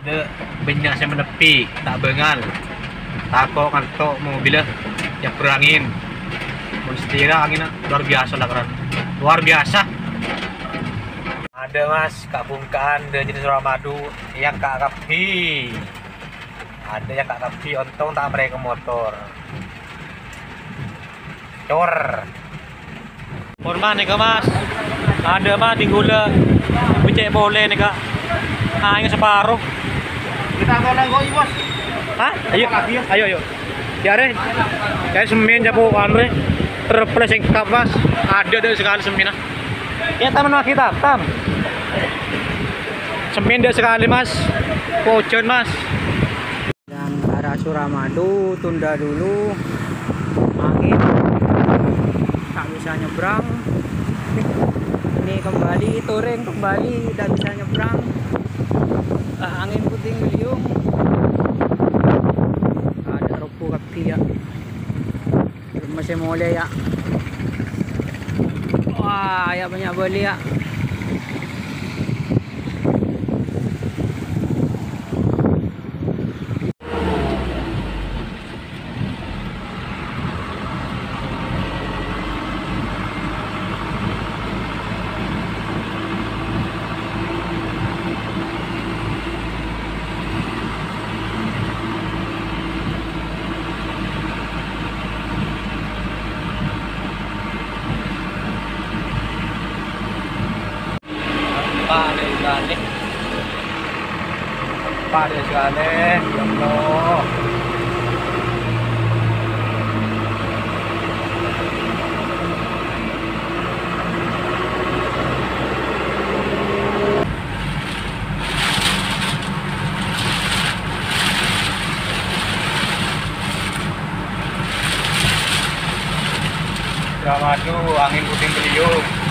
De banyak saya menepi tak bengal takut ngantuk mobilnya ya berangin monstera angin luar biasa lah keren luar biasa. Ada mas kak bungkaan ada jenis ramadu yang kak kapi, ada yang kak kapi untung tak mereka motor cor hormat nih kak mas, ada mas di gula becek boleh nih kak hanya separuh Kita ngolong bos. hah ayo ya deh kayak semen japo anu terples yang kap mas ada deh sekali semen ah ya taman kita semen deh sekali mas pojon mas. Dan arah Suramadu tunda dulu, angin tak bisa nyebrang. Ini kembali touring kembali tidak bisa nyebrang. Angin puting beliung. Ada rupu kaki ya. Masih mulai ya. Wah, ya banyak beli ya. Pak deh sekali ya Allah. Suramadu angin puting beliung.